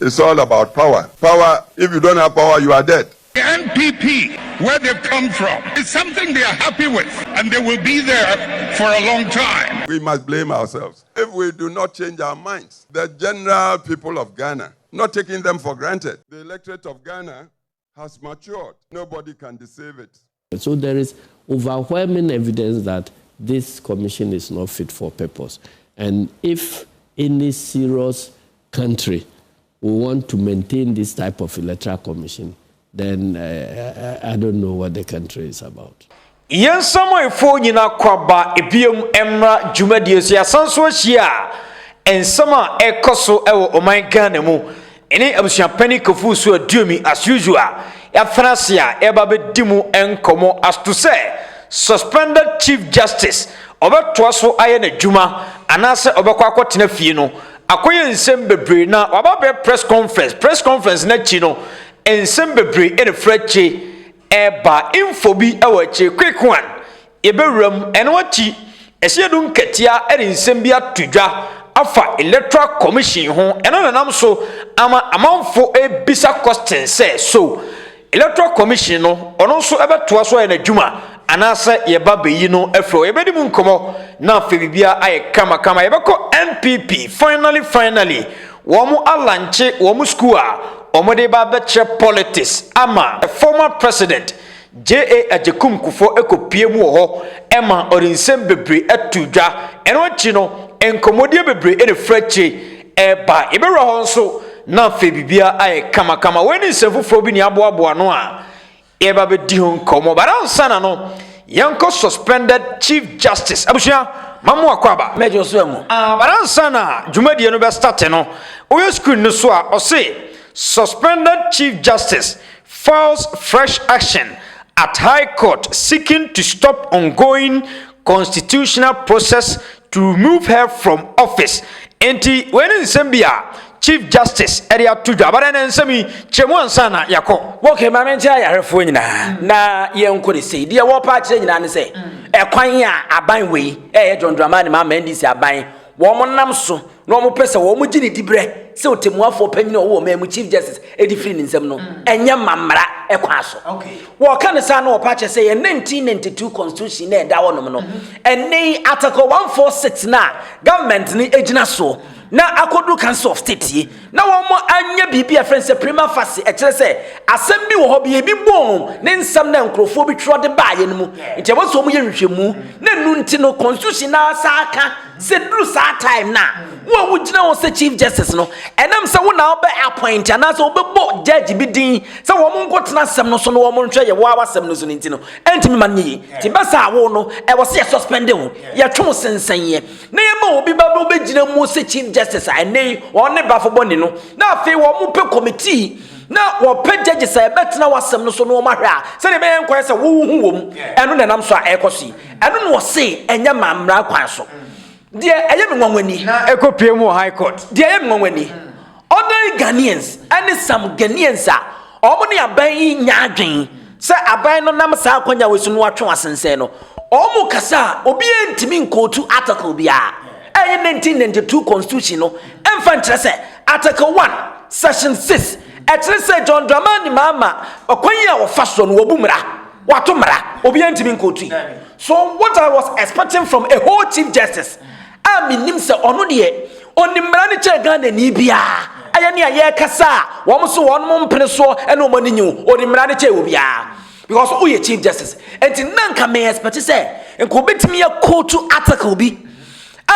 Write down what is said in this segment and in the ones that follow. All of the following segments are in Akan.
It's all about power. Power, if you don't have power, you are dead. The NPP, where they've come from, is something they are happy with, and they will be there for a long time. We must blame ourselves. If we do not change our minds, the general people of Ghana, not taking them for granted, the electorate of Ghana has matured. Nobody can deceive it. So there is overwhelming evidence that this commission is not fit for purpose. And if any serious country will want to maintain this type of electoral commission, then I don't know what the country is about. Yen samo efo nyina kwaba ebiem emra dwumadie ya sanso ahia ensama ekoso ewo oman Ghana mu ene abusuan pani Kuffour so aduami as usual ya francia eba bedimu enkomo as to say suspended chief justice obeto so aye na dwuma anase obekwa akotena fie no akoye nsem bebre na wababe press conference na chi no ensem bebre ene frache eba info bi awache quick one ebewram ene wachi esiedun katia ene nsem bi atudwa afa electoral commission ho ene nanam so ama amanfo ebisa question say so electoral commission no ono so ebeto so ene dwuma anase yeba beyi no efro yebedi mu nkomo na febibia aye kama yebeko NPP finally womu alanche womu school omode ba beche politics ama former president JA Kuffour ekopie mu ho ema orinsem bebre atudwa eno chi no enkomodie bebre ene frache eba ebero ho nso na febibia aye kama weni nsefufro bi ni aboabo no a eba be di ho nkomo baransana no yanko suspended chief justice abushia mamu akwaba mejo so emu baransana dwumadie no be start no oyo screen no so a o say suspended chief justice files fresh action at High Court seeking to stop ongoing constitutional process to remove her from office. Enti when in Zambia Chief Justice area tudwa bara nsemi chemu ansana yako woke mamentia ya refo nyina na ye nkode sei dia wo pa kire nyina ne sei ekwan a aban wei John Dramani ma ndisi aban wo mo nam so no mo pese wo mo gini dibre se otemuafo panyina wo ma mu Chief Justice edifiri ne nsem no enye mamra ekwa so okay wo ka ne sa na wo pa kire sei 1992 constitution na eda wo no enne article 146 na government ni ejina so na akodu council of state na wo anya bibia friends prima facie e kire se asem bi wo ho bi ebi bom ne nsam na nkrofo bi twro de baaye no mu nti ebo so mo ye nhwehwemu na nu nti no constitution na aka se duru sa time na wo wugina wo se chief justice no enam se wo na wo be appoint na se wo be bo judge bi din se wo mo nkotena asem no so no wo mo nhwe ye wo awasem no so nti no entimi man yi ti basa wo no e wo se suspend wo ye twon sensan ye na ye ma obi ba be gina mu se chief justice ane wo ne ba fo boni no na afi wo mo pe committee na wo pe judge say betena wasem no so no ma hwe a se ne be enkwere se wo hu wom eno na nam so a ekosi eno no wo se enya mamra kwan so de eye me nwanwani na ekopie mu High Court de eye me nwanwani ordinary Ghanaians and some Ghanaians a omo ne aban nya adwen se aban no nam sa akwanya wesu no atwe asense no omo kasa obi entimi nkotu article bia 1992 constitution no emfa ntrese article 1 section 6 etrese John Dramani mama okwanya wo faso no obumra wato mra obi entimi nkotu so what I was expecting from a whole chief justice minim se ono de onimra ne che Ghana ni bia aya ne aye kasa wo so won mo mpene so ene o mani nyu onimra ne che wo bia because who ye chief justice enti nanka me expect say enko betimi ya kotu article bi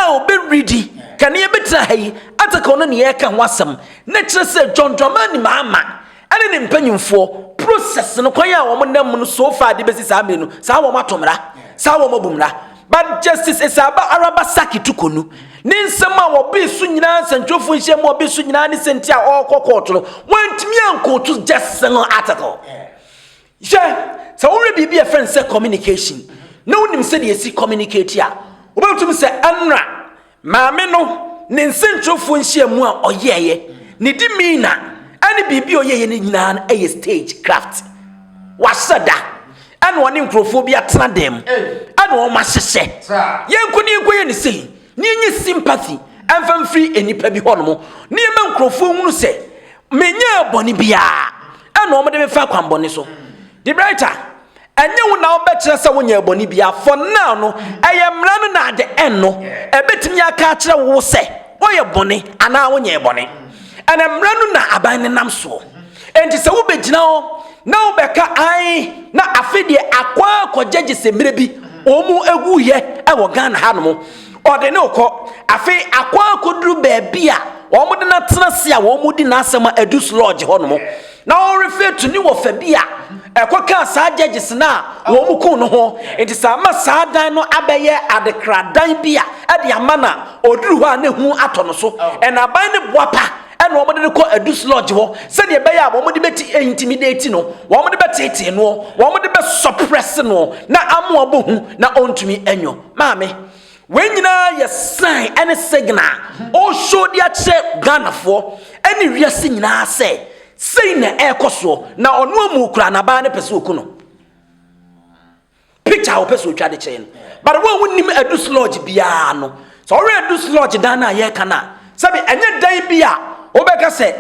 obe ready kan ye betra hayi article no ne ye ka wasam na kire say John Dramani mama ene ne mpanyimfo process no kwan ya wo mo nam no so far de besi sa me no sa wo matomra sa wo mabumra but justice is about araba saki tukonu ni nsema wo bi su nyina santwofo nhye mo bi su nyina ni senti a okokotro wantimi ankotu justice no article so we be a friend say communication no nim say dey see communicate ya obetum say anra maame no ni santwofo nhye mo a oyeye ni di mina ani bibi oyeye ni nyina na stage craft wasada and one incrophobia atena dem and one masese yenkuni enkoye ni sei ni enye sympathy amfam free enipa bi hono mo ni ma nkrofo hunu se menya boni bia ana omo de me fa kwan boni so the brighter enye wo na obekire se wonya boni bia for now no eyemra no na de end no ebetimi aka kire wo se woye boni ana wonya boni ana mra no na aban ne nam so enti se wo begina ho na wo beka ai na afedie akwa akwajeje se mre bi omu egu ye e wo Ghana hanom ode ne okọ afi akwa akoduru baabi a wo de na tena se a wo di na asema Edus Lodge honom na wo refer to ni wo fa bi a ekoka sa judges na wo mu ko no ho enti sa ma sa dan no abeye adekra dan bi a ade ama na oduru ho a ne hu ato no so enaban ne boapa ena wo de ko Edus Lodge ho se de beye a wo de beti intimidate no wo de betete no wo de be suppress no na amo obohu na ontumi enyo maame when you sign any signal or show the check Ghana for any real signal say na ekoso na onu amukura na ba ne pese okuno picture o pese otwa de chain but when wonim Edus Lodge bia no so already Edus Lodge dan na ye kana sabi enye dan bia obeka se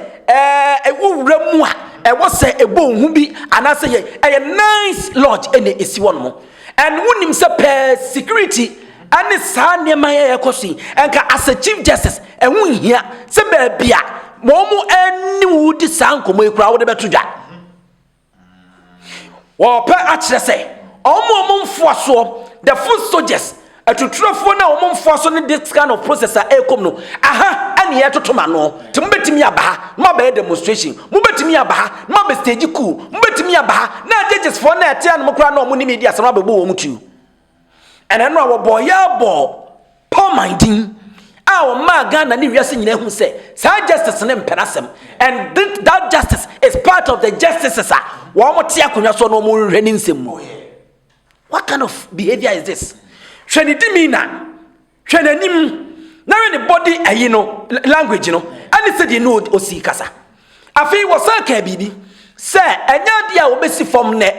ewura mu a ewo se ebo hu bi anase ye nice lodge ene esi wono and wonim se per security ani sa nema ye ekosi enka as a chief justice enwu hia se ba bia momu eni wudi sankomo ekura wo de betudwa wo pa a kire se omo mfo the foot soldiers atutrofo na omo mfo ne this kind of process a ekom no aha ani ye totoma no timbetimi aba ma ba demonstration mubetimi aba ma ba stage coup mubetimi aba na judges for na ete an mokura na omo ni media sama bebo wo mutu and I know our boy ya bo Paul minding our ma Ghana ni wiase nyina hu say justice ne mpenasem and that justice is part of the justices wo mo te akonya so no mo hwehwe ni nsem what kind of behavior is this hwene dimina hwene nim na when body ayi no language no ani say dey no osi kasa afi wo sa ka bibi say enya dia obesi form ne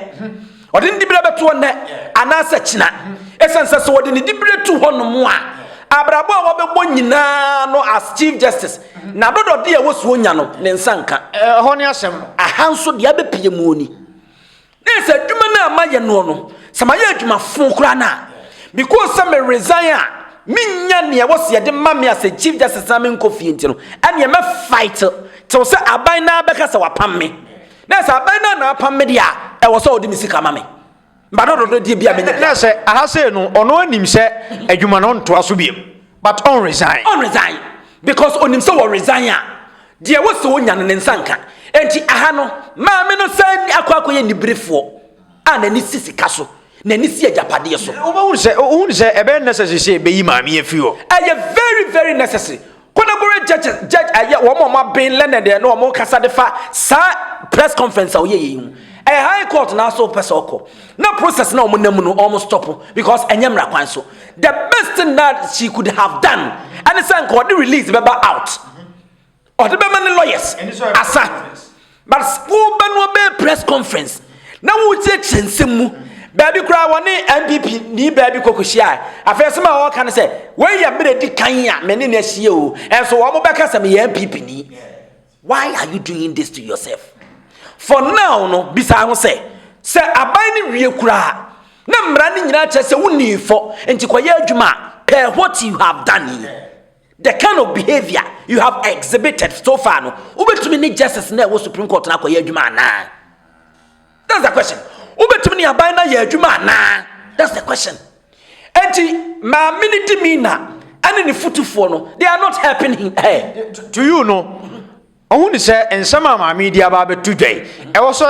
odin dibira beto ne anasa china esense so odin dibira tu honom a abrabo a wobebo nyina no as chief justice na dodo de wosu onya no ne nsanka ho ne asem ahanso de abepie mu oni ne se dwuma na amaye no samaye adwuma fon kura na because some resign a minya ne wosi de mame as chief justice na men kofi enti no ane me fight till say aban na beka se wapam me na se aban na apam me dia e wo so odi misika mame Badodo di bia me na se aha se no ono anim se adwuma no nto aso biem but on resign because onim se wo resign a de wo se wonya ne nsanka enti aha no ma me no san akwakoye nibrefo a na ni sisika so na ni si ajapade so wo se ebe necessary se be yi ma me afi o very very necessary konagore judge aye wo mo ben lenede na wo mo kasa de fa sa press conference o ye a high court now so pesoko no process now no almost stop because enyemra kwan so the best thing that she could have done and it's an court release beba out or the many lawyers asa but school no be press conference now we take nsemu baby kra woni NPP ni baby kokohia afesema ho kan say when ya be di kan ya meni na hie o enso wo mo beka say me NPP ni why are you doing this to yourself for now no bisa ho say aban ni wie kura na mra ni nyina che say woni fo enti koye adwuma per what you have done the kind of behavior you have exhibited so far no ubetumi ni justice na wo Supreme Court na koye adwuma na that's the question ubetumi ni aban na ye adwuma na that's the question enti ma minute mina and ni futufo no they are not helping him to you no ohun se ensama ma media ba betu dwai e wo so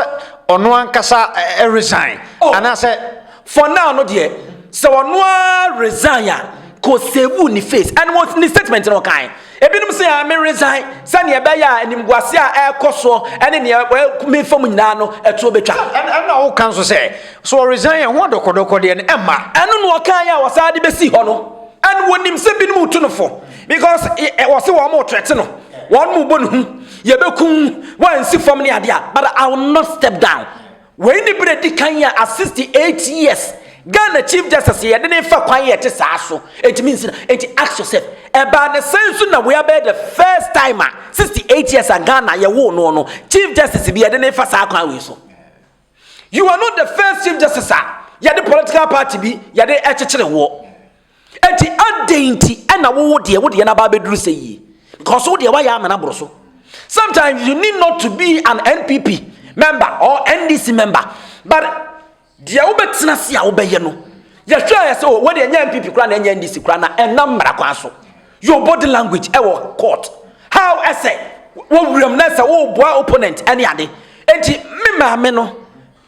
ono ankasa resign ana se for now no de se ono resign ya ko sevu ni face and what ni statement no kan ebinum se ya me resign se ne be ya animguase a ekoso ene ne me fam nyina no eto betwa and na wo kan so resign ho dokodoko de ne emma eno no kan ya wasade besi ho no and wonim se binum tu no fo because e wo se wo mo threat no one mu bonu yebekun one si from near there but I will not step down when the bread can ya 68 years Ghana Chief Justice here didn't fa kwan yet so. It means it ask yourself about the sense na we are the first timer 68 years in Ghana you won no Chief Justice be didn't fa sa kwan we so. You are not the first Chief Justice. You the political party be you the echechere wo. Enti adenti na wo de na ba beduru say because wo de wa ya amana bro so. Sometimes you need not to be an NPP member or NDC member, but dia obetina sia obeye no ya hwa ya so we de NPP kra na NDC kra na enamra kwa so your body language e wo court how I say wo wurem na say wo boa opponent any ade enti me maame no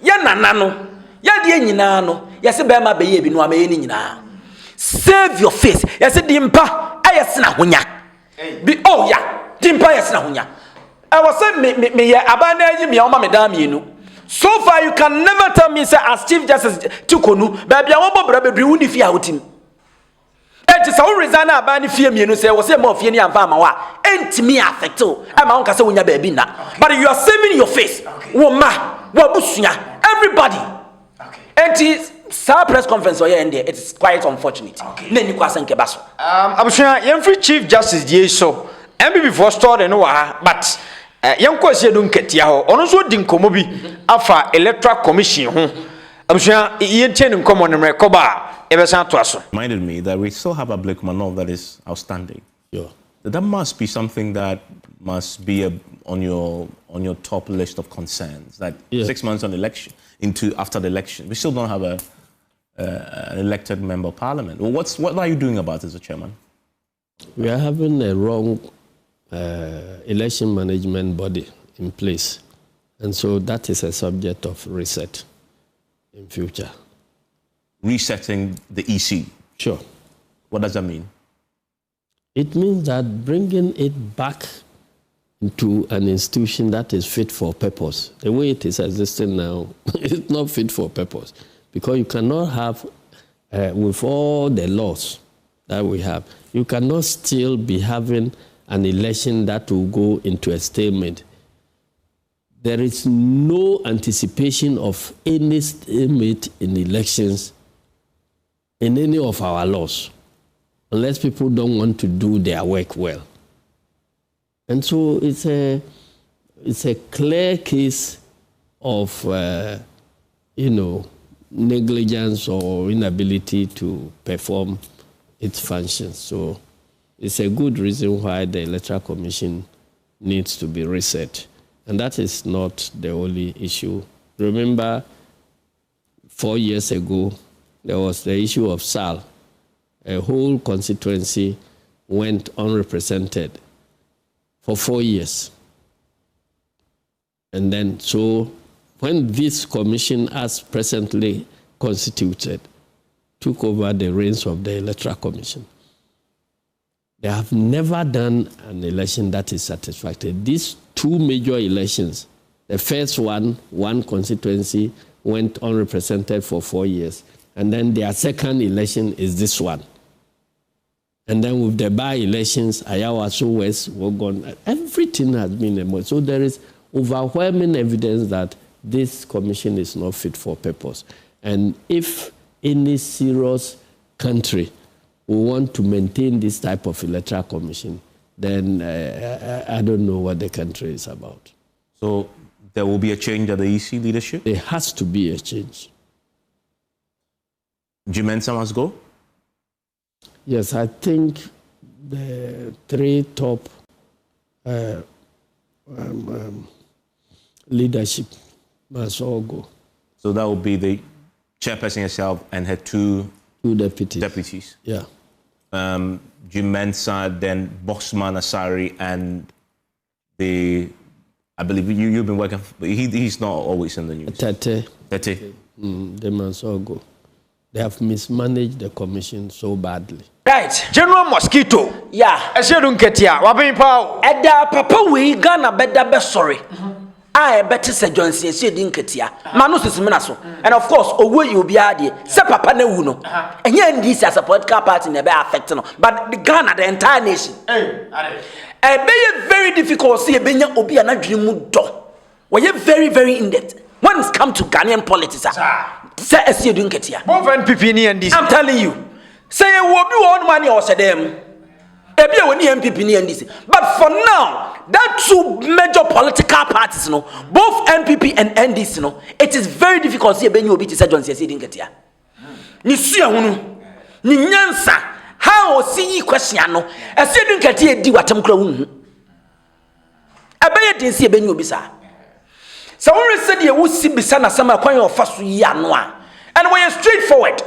ya nana no ya de nyina no ya se be ma be ye bi no amaye ni nyina save your face ya se dimpa ayesena honya bi oh ya dimpa ayesena honya I was saying me abana yi me o ma me da mienu. So far you can never tell me say as Chief Justice Tukonu baby I won bra bebre woni fi ahotim. Enti say we resign abana fie mienu say we say mo fie ni amfa ma wa entimi affect o e ma won ka say wonya baby na. But you are saving your face. Wo ma wo busua everybody. Enti sa press conference or here it's quite unfortunate. Na ni kwa sanke baso. Abusha yemfree Chief Justice die so MPP for store no wa but yanko se dun ketia ho ono so di nkomo bi afa electoral commission ho abusua yente ni nkomo ne rekoba e be san to aso. Reminded me that we still have a Blake Manov that is outstanding. Yeah. That must be something that must be on your top list of concerns. That 6 months on election after the election, we still don't have an elected member of parliament. Well, what are you doing about it as a chairman? We are having a wrong election management body in place. And so that is a subject of reset in future. Resetting the EC? Sure. What does that mean? It means that bringing it back into an institution that is fit for purpose. The way it is existing now, it's not fit for purpose. Because you cannot have, with all the laws that we have, you cannot still be having an election that will go into a stalemate. There is no anticipation of any stalemate in elections in any of our laws, unless people don't want to do their work well. And so it's a clear case of, negligence or inability to perform its functions. So it's a good reason why the Electoral Commission needs to be reset. And that is not the only issue. Remember, 4 years ago, there was the issue of SAL. A whole constituency went unrepresented for 4 years. And then, so when this commission, as presently constituted, took over the reins of the Electoral Commission, they have never done an election that is satisfactory. These two major elections, the first one constituency went unrepresented for 4 years. And then their second election is this one. And then with the by-elections, Ayawaso West, Wogon, everything has been removed. So there is overwhelming evidence that this commission is not fit for purpose. And if any serious country will want to maintain this type of electoral commission, then I don't know what the country is about. So there will be a change at the EC leadership? There has to be a change. Jimensa must go? Yes, I think the three top leadership must all go. So that will be the chairperson herself and her two deputies. Yeah. Jimensa, then Boxman Asari, and I believe you've been working, but he's not always in the news. Tete. They must all go. They have mismanaged the commission so badly. Right. General Mosquito. Yeah. I said don't get here. Wabin Pao. Eda papa we Ghana better be sorry. I better say Johnson say din ketia. Manu sisimina so. And of course, owo you be ade. Say papa na wu no. Enye this as a political party na be affect no. But the Ghana, the entire nation. Be very difficult see benya obi anadwene mu do. We very very in depth. When it's come to Ghanaian politics, say esi edu nketia both NPP ni NDC. I'm telling you say you will be one money or say them ebi e woni NPP ni NDC but for now that two major political parties no both NPP and NDC no it is very difficult say benyi obi ti say John say edu nketia ni sua hunu ni nyansa how see question no esi edu nketia edi watam kura hu abeye din say benyi obi sa so we said ye wo si bisa na sama kwan yo fa so yi ano a and we are straightforward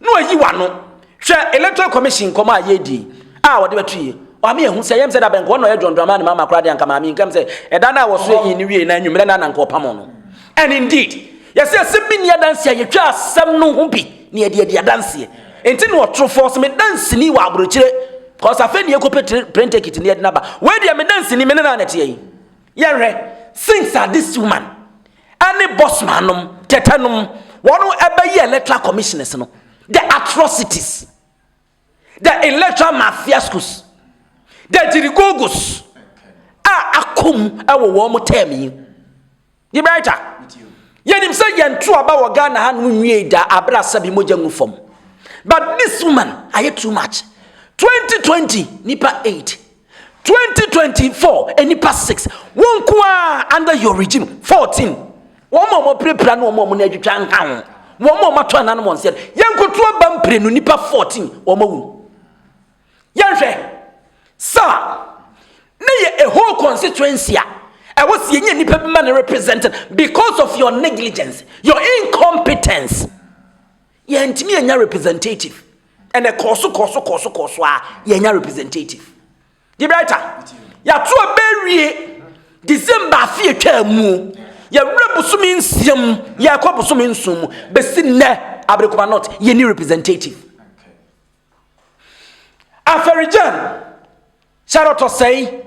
no yi wano hwe electoral commission koma ye di wo de betu o me ehun say yem say da ben ko no ye John Dramani mama kra de anka ma mi nkam say e da na wo so yi ni wie na nwumre na nanka opam no and indeed yes say bi ni adanse ye twa asem no ho bi ni de adanse enti no otro force me dance ni wa abrochire cause afa ni ekopet print ticket ni de na ba we de me dance ni me na na tie yi ye hwe since this woman any boss manum tetanum one ebe ye electoral commissioners no the atrocities the electoral mafia schools the dirigogos akum ewo wo mo term yi you better ye nim say ye nto aba wo Ghana ha no nwie da abra sabi moja ngufom but this woman aye too much 2020 nipa 8 2024 enipa 6 won kwa under your regime 14 won mo prepare no mo na adwitwa nka ho won mo mato anano mo nse yenkoto bampre no nipa 14 won mawu yenhwe sa na ye a whole constituency I was yenye nipa bi man represented because of your negligence your incompetence yentimi enya representative and a koso yenya representative the writer ya to berie December fie twa mu ya rebusumi nsiam ya kwabusumi nsum besi ne abrekoma not ye ni representative Aferijan Sharoto say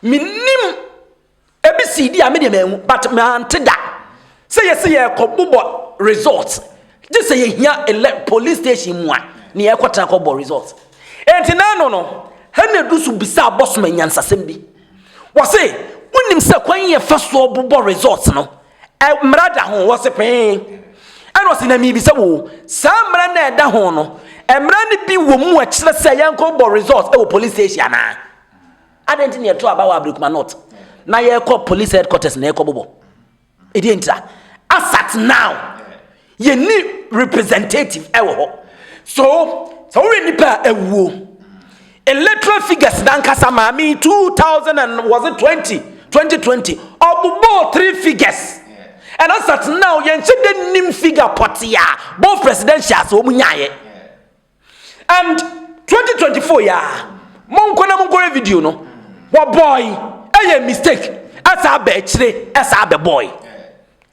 minim ebcd amede memu but me anteda say yes ye kobubo results this say here police station mu a ne ye kwata kobo results enti na no hane dusu bisa boss manyansasem bi wo say wonim se kwan ye fa so bobo results no mrada ho wo se pen and wo se na mi bisa wo sa mra na eda ho no emra ne bi wo mu a kire se yanko bo results e wo police station na adenti ne to aba wa abrekuma not na ye call police headquarters na ye call bobo e dey enter as at now ye ni representative e wo ho so we nipa ewo electoral figures dankasa mami 2000 and was it 2020 obubo 3 figures and as at now yen chede nim figure potia both presidential so munyaye and 2024 ya monko video no wa boy a mistake asa be chire asa be boy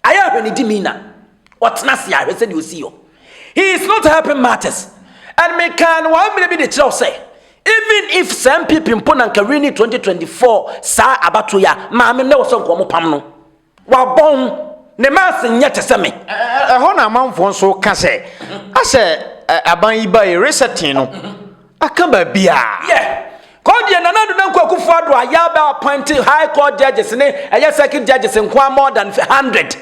aya hwani dimina otna sia hwe se de osiyo he is not helping matters and me can one be the chiro say even if some people mpona nkarini 2024 sa abato ya maame ne woso nkomo pam no wa bon ne mas nyete se me ho na manfo nso ka se ase aban yi ba resetting no aka ba bia yeah called the Nana Nanko Kuffour F Ayaba appointed high court judges and second judges in more than 100.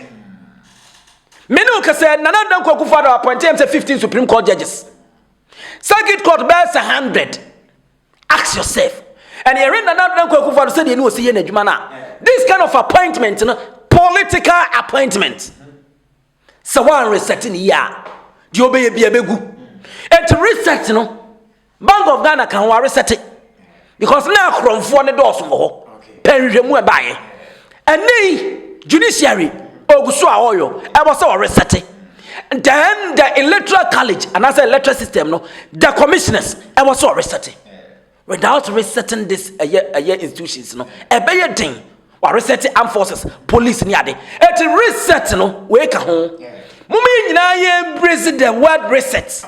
Menuka said Nana Nanko Kuffour F appointed him 15 Supreme Court judges. Circuit Court bears 100. Ask yourself. And here in Nana Nanko Kuffour F said you know see this kind of appointment, political appointment. So one resetting here. Do you obey a begu? And to reset, Bank of Ghana can reset it. Because now from for the doors mo perihwemu e bae eni judiciary oguso aoyo e was so reset then the electoral college and as electoral system no the commissioners e was so reset without resetting this institutions no e be yedin wa reset armed forces police ni ade et reset no we ka ho mummy nyina ye embrace the word reset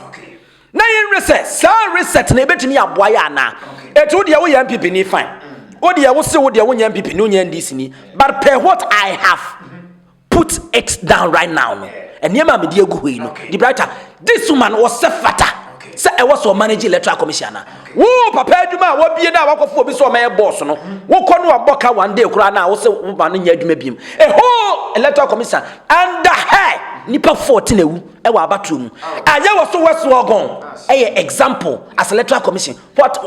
na yin reset sa reset na ebetimi aboya na etu de wo yan MPP ni fine wo de wo se wo de wo yan MPP no yan DC ni but per what I have put it down right now no eniema me de agu hoi no the brighter this woman was fata say e was so manage electoral commissioner wo papa aduma wo bie na wakofo obi so my boss no wo kɔ no aboka one day kura na wo se wo ba no nya aduma biem a whole electoral commission under her nipa 14 ewu e wa abatum aya wo so West Ogun example as electoral commission what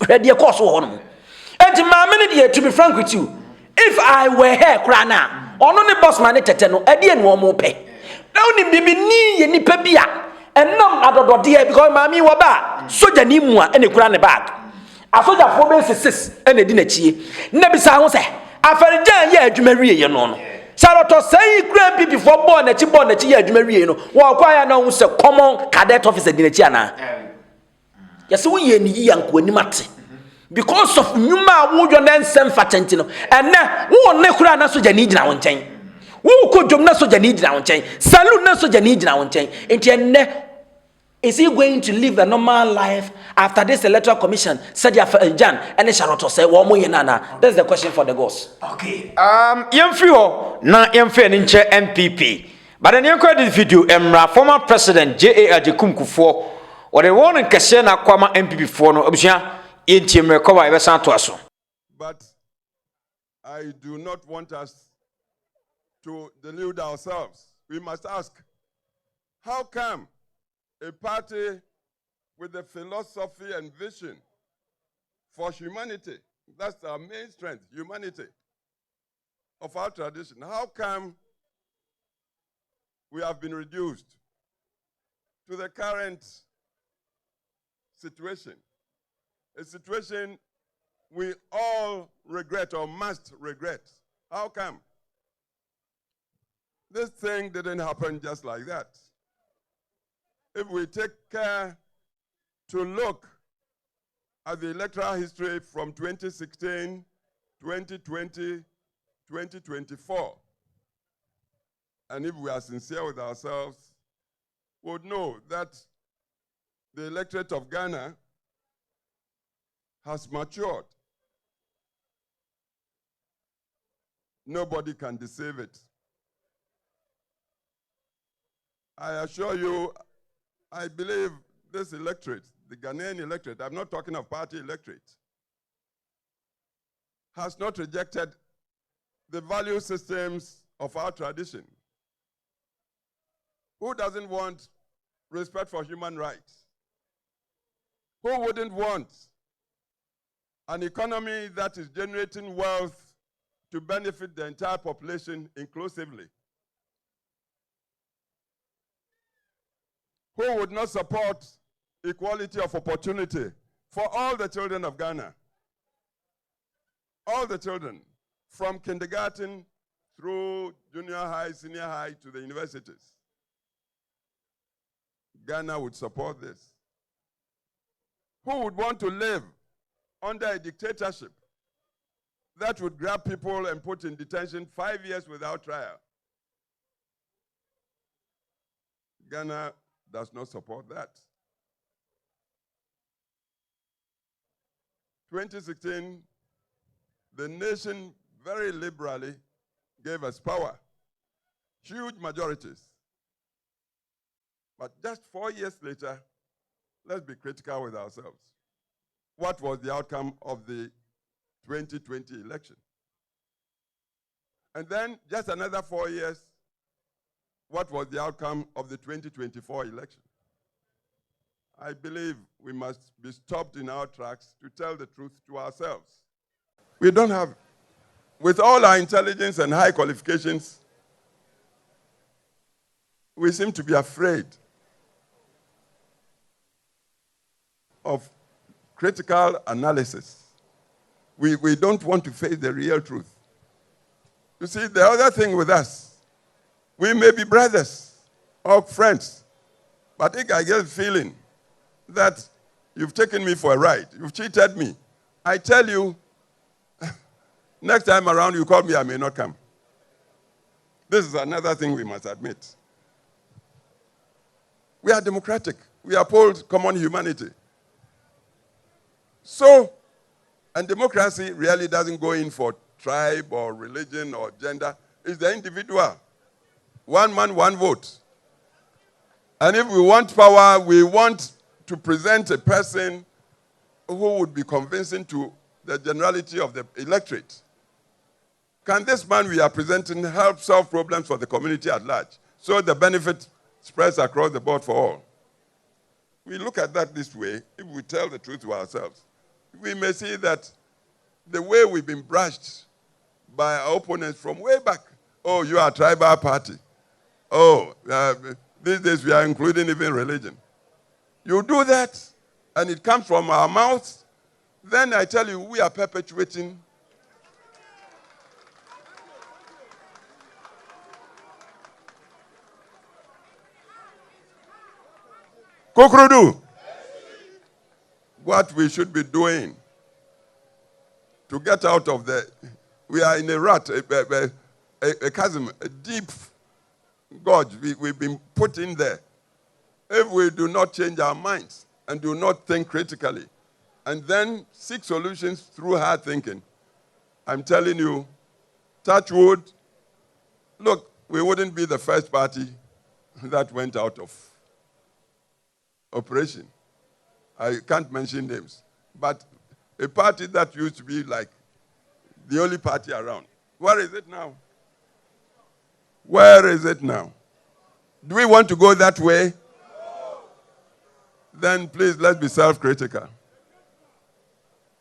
ready course wo no enti ma me ne to be frank with you, if I were here kra na ono ne boss man tete no e de enu omo pe na oni bibi ni ye nipa bia enam adodode because ma mi wo ba soja ni mu a ene kra ne bag asoja fo be 6 ene di na chie na bisa ho se afarijan ye adwuma wie ye no no Saroto say grand people for born na chi ye adwuma wie no wo kwa ya na hu se common cadet officer di na chi ana yesi wo ye ni yi yanko ani mate because of nyuma wo jo na nsem fa tenti no ene wo ne kura na soja ni gina wo nchen wo ko jom na soja ni gina wo nchen salute na soja ni gina wo nchen enti ene is he going to live a normal life after this electoral commission said ya Jan and Sharoto say wo mo ye nana? That's the question for the gods. Okay, yemfi ho na yemfe ni nche NPP but then you credit video emra former president JA Kuffour or the one in kase na kwama NPP for no obusua enti mrekowa e besan to aso. But I do not want us to delude ourselves. We must ask, how come a party with a philosophy and vision for humanity, that's our main strength, humanity of our tradition, how come we have been reduced to the current situation, a situation we all regret or must regret? How come? This thing didn't happen just like that. If we take care to look at the electoral history from 2016, 2020, 2024, and if we are sincere with ourselves, we would know that the electorate of Ghana has matured. Nobody can deceive it. I assure you, I believe this electorate, the Ghanaian electorate, I'm not talking of party electorate, has not rejected the value systems of our tradition. Who doesn't want respect for human rights? Who wouldn't want an economy that is generating wealth to benefit the entire population inclusively? Who would not support equality of opportunity for all the children of Ghana? All the children, from kindergarten through junior high, senior high to the universities. Ghana would support this. Who would want to live under a dictatorship that would grab people and put in detention 5 years without trial? Ghana does not support that. 2016, the nation very liberally gave us power, huge majorities. But just 4 years later, let's be critical with ourselves. What was the outcome of the 2020 election? And then just another 4 years, what was the outcome of the 2024 election? I believe we must be stopped in our tracks to tell the truth to ourselves. We don't have, with all our intelligence and high qualifications, we seem to be afraid of critical analysis. We don't want to face the real truth. You see, the other thing with us, we may be brothers or friends, but I get the feeling that you've taken me for a ride. You've cheated me. I tell you, next time around you call me, I may not come. This is another thing we must admit. We are democratic. We uphold common humanity. So, and democracy really doesn't go in for tribe or religion or gender. It's the individual. One man, one vote. And if we want power, we want to present a person who would be convincing to the generality of the electorate. Can this man we are presenting help solve problems for the community at large? so the benefit spreads across the board for all. We look at that this way. If we tell the truth to ourselves, we may see that the way we've been brushed by our opponents from way back. Oh, you are a tribal party. Oh, these days we are including even religion. You do that, and it comes from our mouths, then I tell you, we are perpetuating Kukrudu. What we should be doing to get out of we are in a rut, a chasm, a deep gorge we've been put in there. If we do not change our minds and do not think critically and then seek solutions through hard thinking, I'm telling you, touch wood, look, we wouldn't be the first party that went out of operation. I can't mention names, but a party that used to be like the only party around. Where is it now? Where is it now? Do we want to go that way? Then please, let's be self-critical.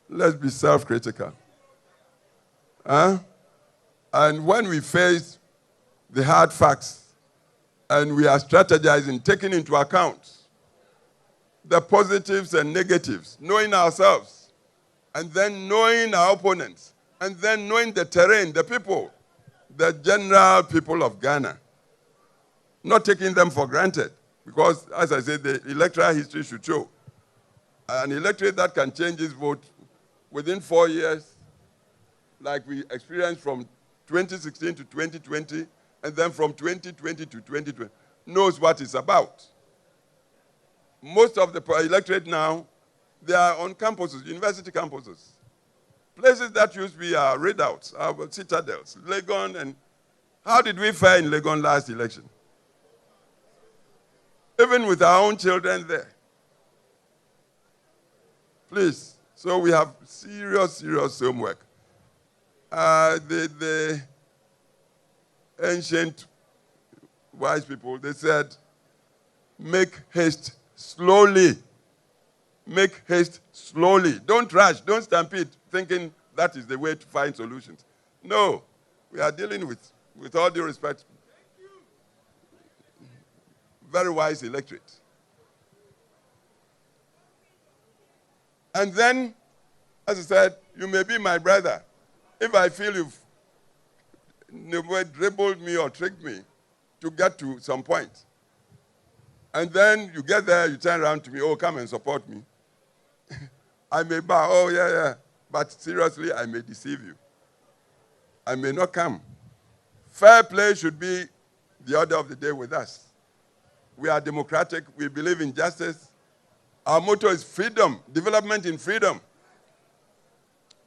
Let's be self-critical. Huh? And when we face the hard facts and we are strategizing, taking into account the positives and negatives, knowing ourselves, and then knowing our opponents, and then knowing the terrain, the people, the general people of Ghana, not taking them for granted. Because, as I said, the electoral history should show an electorate that can change its vote within 4 years, like we experienced from 2016 to 2020, and then from 2020 to 2020, knows what it's about. Most of the electorate now, they are on campuses, university campuses. Places that used to be our readouts, our citadels, Legon, and how did we fare in Legon last election? Even with our own children there. Please, so we have serious homework. The ancient wise people, they said, make haste slowly. Make haste slowly. Don't rush, don't stampede, thinking that is the way to find solutions. No, we are dealing with all due respect, very wise electorate. And then, as I said, you may be my brother. If I feel you've dribbled me or tricked me to get to some point, and then you get there, you turn around to me, oh, come and support me. I may bow, oh, yeah. But seriously, I may deceive you. I may not come. Fair play should be the order of the day with us. We are democratic. We believe in justice. Our motto is freedom, development in freedom.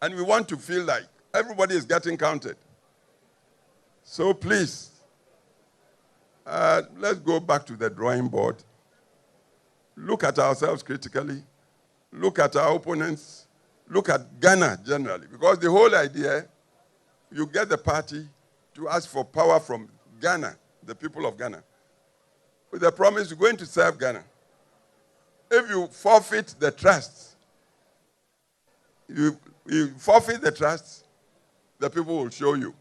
And we want to feel like everybody is getting counted. So please, let's go back to the drawing board. Look at ourselves critically. Look at our opponents. Look at Ghana generally. Because the whole idea, you get the party to ask for power from Ghana, the people of Ghana, with the promise you're going to serve Ghana. If you forfeit the trust, you forfeit the trust, the people will show you.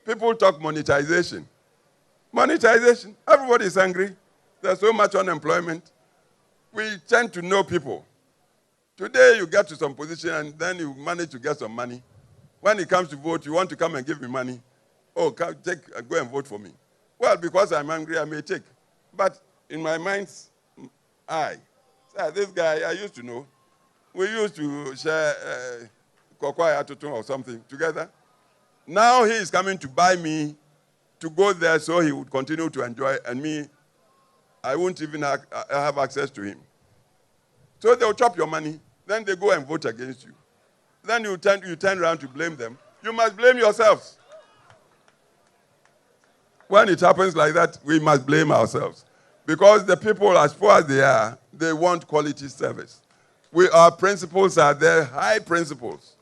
People talk monetization. Monetization. Everybody is angry. There's so much unemployment. We tend to know people. Today you get to some position and then you manage to get some money. When it comes to vote, you want to come and give me money. Oh, go and vote for me. Well, because I'm angry, I may take. But in my mind's eye, this guy I used to know. We used to share kokwaya tutun or something together. Now he is coming to buy me to go there so he would continue to enjoy, and me, I won't even have access to him. So they'll chop your money, then they go and vote against you. Then you turn around to blame them. You must blame yourselves. When it happens like that, we must blame ourselves. Because the people, as poor as they are, they want quality service. Our principles are there, high principles.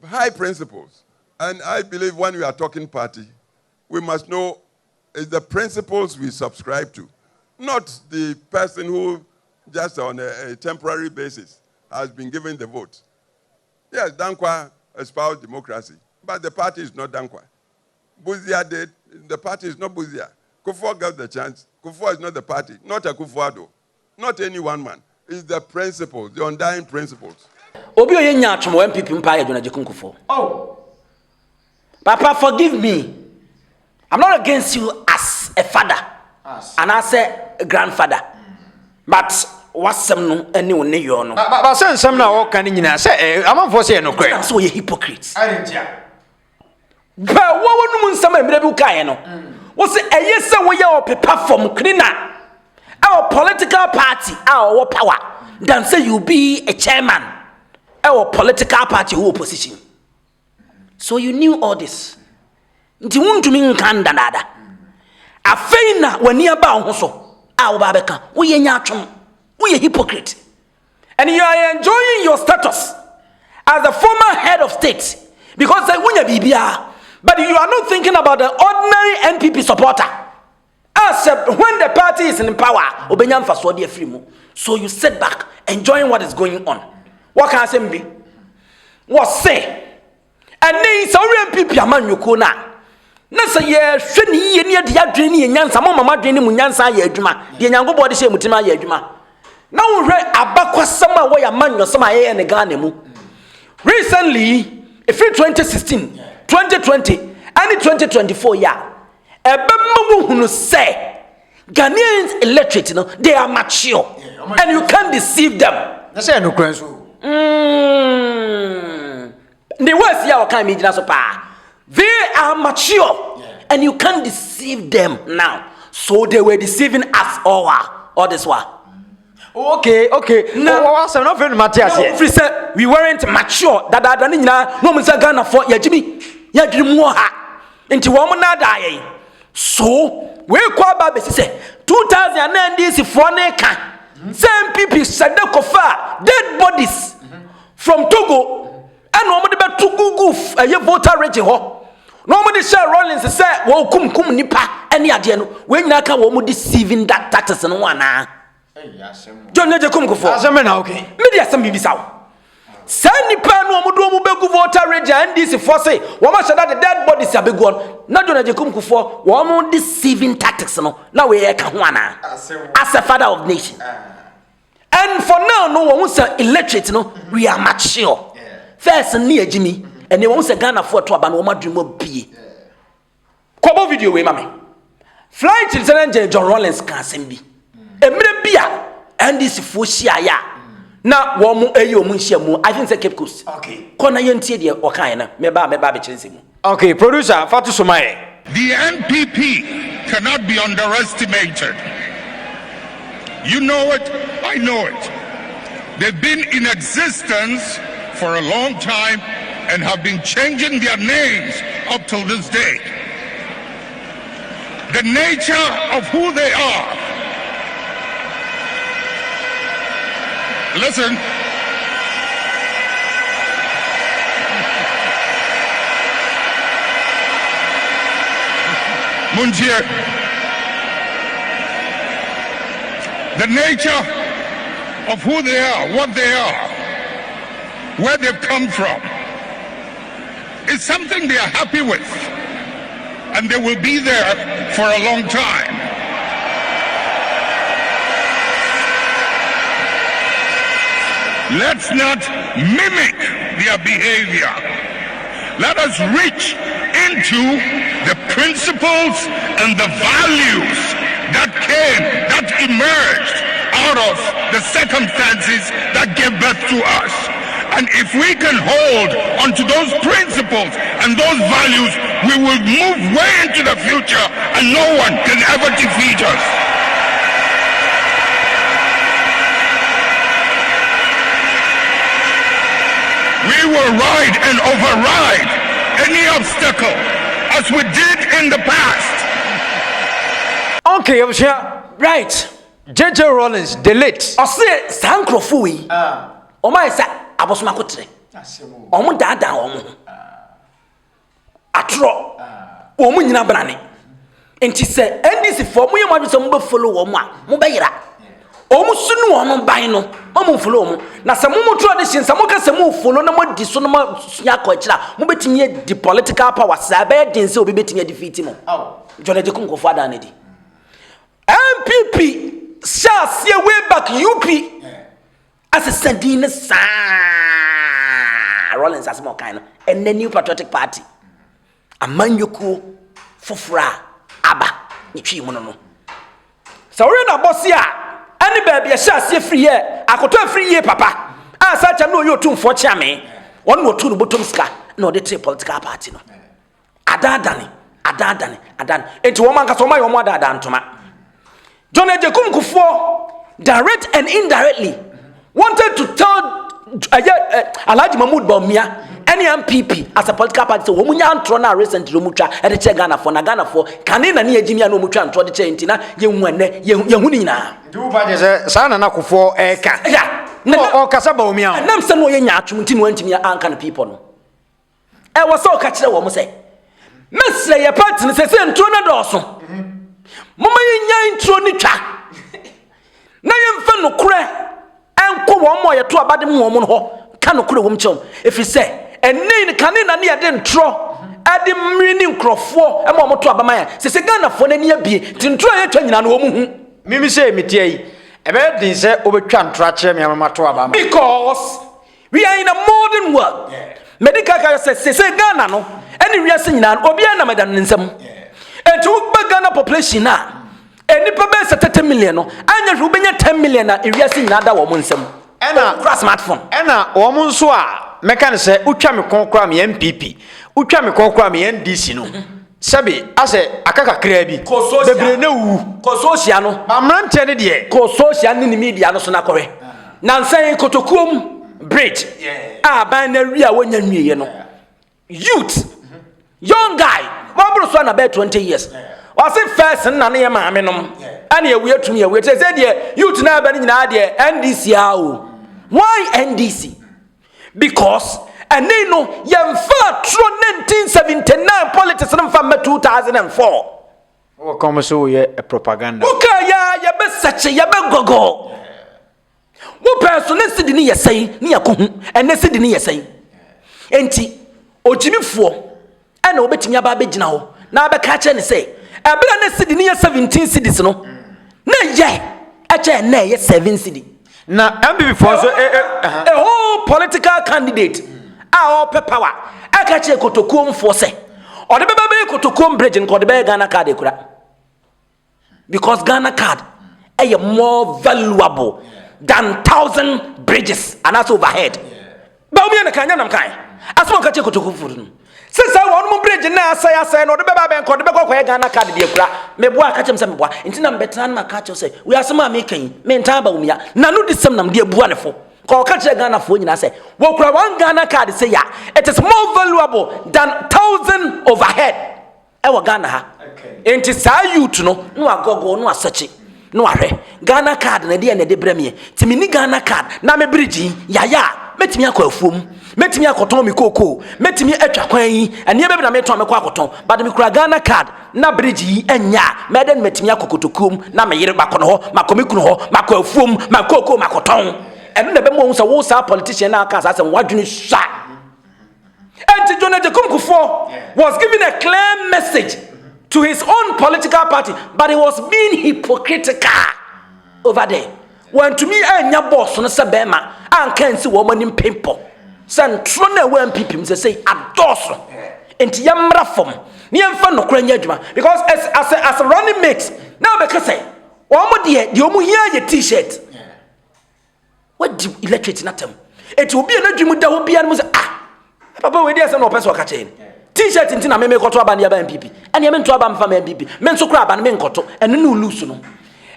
High principles. And I believe when we are talking party, we must know is the principles we subscribe to, not the person who just on a temporary basis has been given the vote. Yes, Dankwa espoused democracy, but the party is not Dankwa. Buzia did, the party is not Buzia. Kuffour got the chance. Kuffour is not the party, not a Kuffour, not any one man. It's the principles, the undying principles. Obi oyenya atwomo NPP mpa JJ Kuffour. Oh. Papa, forgive me. I'm not against you as a father and as a grandfather. But what's some no any one you know? But some now can you say I'm for saying no great. So you hypocrites. I didn't hear. But what would some able no? Was it a yes we are paper from cleaner? Our political party, our power. Then say you be a chairman. Our political party who opposition. So you knew all this. Nti wuntu mi nkanda dada. Afeina wani aba hoso. A obabeka. Wo ye nya atwom. Wo ye hypocrite. And you are enjoying your status as the former head of state because they wunya bibia. But you are not thinking about the ordinary NPP supporter. Except when the party is in power, obenyam faso de free mu. So you sit back enjoying what is going on. What can I say be? What say? And then sorry NPP aman yuko na. Na say ye hwe ni ye ne de adwene ni nyansa mo mama adwene mu nyansa ye adwuma. De nyango body she mutima ye adwuma. Na wo hwe abakwasam a wo ya manyo sam a ye ne Ghana mu. Recently, if 2016, 2020, and 2024 year, ebemma hunu say Ghanaians illiterate, you know, they are mature, and you can't deceive them. That's no question. The worst year can be so pa. They are mature, and you can't deceive them now. So they were deceiving us all this while. Okay. No, so not very Matthias yet. We weren't mature. That no Mr. Ghana for ya Jimmy. Ya dream ha. Into woman na die. So we kwa ba say 2009 this for neka. Same people said the Kuffour dead bodies from Togo and nobody but to goof a voter rate ho. Nobody say Rawlings say wo kum nipa any ade no. When naka wo mu deceiving that taxes no one na. JJ Kuffour. Asem na okay. Media asem bibisaw. Send nipa no omudo omu begu voter rate and this for say wo ma shada the dead bodies abegu on. Na JJ Kuffour wo mu deceiving tactics no. Na we e ka ho ana. As a father of nation. And for now no one say illiterate no we are mature. First near Jimmy and they won't say Ghana for to aban wo ma dream obie. Kobo video we mame. Flight to JJ Rawlings can send be. Emre bia and this foshia ya na wo mu eyo mu nhia mu I think say Cape Coast. Okay. Kona yentie de o kan na me ba be chense mu. Okay, producer Fatu Sumaye. The NPP cannot be underestimated. You know it, I know it. They've been in existence for a long time and have been changing their names up till this day. The nature of who they are. Listen. Munjir. The nature of who they are, what they are, where they've come from, is something they are happy with. And they will be there for a long time. Let's not mimic their behavior. Let us reach into the principles and the values that emerged out of the circumstances that gave birth to us. And if we can hold onto those principles and those values, we will move way into the future and no one can ever defeat us. We will ride and override any obstacle as we did in the past. Okay, right. JJ Rawlings, delete. I say, Sankrofui. Oh my sa abosoma kotre. Omo dada omo. Atro. wo mu nyina brane enti se NDC for mu yema so mo be follow wo mu a mo be yira o mu sunu wo no ban no mo follow mo na se mo tradition se mo ka se mo follow na mo di so na mo ya ko akira mo betimi di political power sa be din se obi betimi defeat mo JA Kuffour F ada na di NPP shall see way back UP as a sending sa Rawlings as more kind and the New Patriotic Party Amanyoko Fofra Aba ni twi mu no so we na boss ya any baby shall see free here akoto free here papa asa cha no yo tumfo chiame won no tu no bottom ska no the political party no adadane enti wo man ka so man yo mo adada ntoma JA Kuffour direct and indirectly wanted to tell Alhaji Mahmoud Bawumia any MPP as a political party so womunya antro na recently omutwa e de che Ghana for kane na ne agimi na omutwa antro de che ntina yehu ene yehu ni nyina du ba je se sa na Kuffour eka ya o kasa Bawumia nam se no ye nya atwum nti no antimi anka na people no e wo so ka kire wo mo se mesre ye party ne se ntro na doso mama ye nya intro ni twa na ye mfa no kure enko wo mo ye to abade mo mo ho ka no kure wo mchom efi se enne kane na ne ye de ntro ade mmiri nkrofo e mo to abama ya se Ghana fo na ne abie ti ntro ye twa nyina no wo mu hu mimi se metie yi e be din se obetwa ntro a kire me mama to abama because we are in a modern world medical care se Ghana no ene wiase nyina obi na madan nsam enti wo Ghana population na enipa be 30 million no anya hwe benya 10 million na ewiase nyina da wo mo nsam ena smartphone ena wo mo nso a meka ne se utwa me konkora me NPP utwa me konkora me NDC no sabi ase akaka kra bi bebre na wu ko social no amrante ne de ko social ne media no so na kore nansan kotokuom bridge ban na wi a wonya nwiye no youth young guy wabro so na be 20 years was it first na ne maame nom ana ye wi atumi ye wi say de youth na ba ni nyina de NDC awo why NDC because and they know yemfa tro 1979 politics na mfa 2004 o come so ye a propaganda okay ya be search ya be gogo wo person na sidi ni yesai ni yakohu ene sidi ni yesai enti ojimifo ana obetimi aba begina ho na abeka che ne say ebele na sidi ni 17 cities no na ye ache na ye 7 city na MPP for so a whole political candidate all power aka che kotokuom for say or the baby kotokuom bridge nko de be Ghana card ekura because Ghana card is more valuable than 1,000 bridges and that's overhead Bawumia na kanya nam kan asmo ka che kotokuom for no since I want mo bridge na asaya no de be ba ben ko de be ko Ghana card de ekura meboa ka chem se meboa ntina mbetran ma ka che say we asema me kan me ntan Bawumia na no disem nam de ebua ne fo ko ka che Ghana fo nyina say wo kura one Ghana card say ya it is more valuable than 1,000 overhead e wo Ghana ha enti sa youth no no agogo no asachi no ahwe Ghana card na de bremie timi ni Ghana card na me bridge ya metimi akọ afuom metimi akoton mi koko metimi atwa kwan yi ene be na meton me kwa akoton but me kura Ghana card na bridge yi anya meden metimi akokotokum na me yire bakọ no ho makomikuno ho makọ afuom makoko makoton ene na be mo so wo sa politician na aka asem wadwene sha and JA Kuffour was giving a clear message to his own political party but he was being hypocritical over there when to me anya boss no se bema anka nsi wo manim pimpo sentro na we MPP say adoso enti yamra fom ne yemfa no kora nya adwuma because as a running mate now because say wo mo de omu hia ye t-shirt what do electric na tem eti obi na dwumu da ho bia no say papa we dey say no person ka chain t-shirt nti na me koto aba ne aba MPP ene me nto aba mfa me MPP me nso kora aba ne me nkoto ene no lose no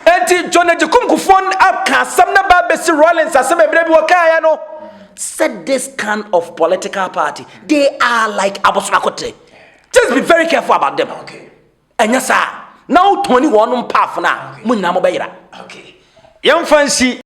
enti JA Kuffour aka samna ba besi Rawlings asem ebre bi wakaya no said this kind of political party they are like abosumakote just be very careful about them okay enya sa now 21 path na munyina mo bayira okay yam fancy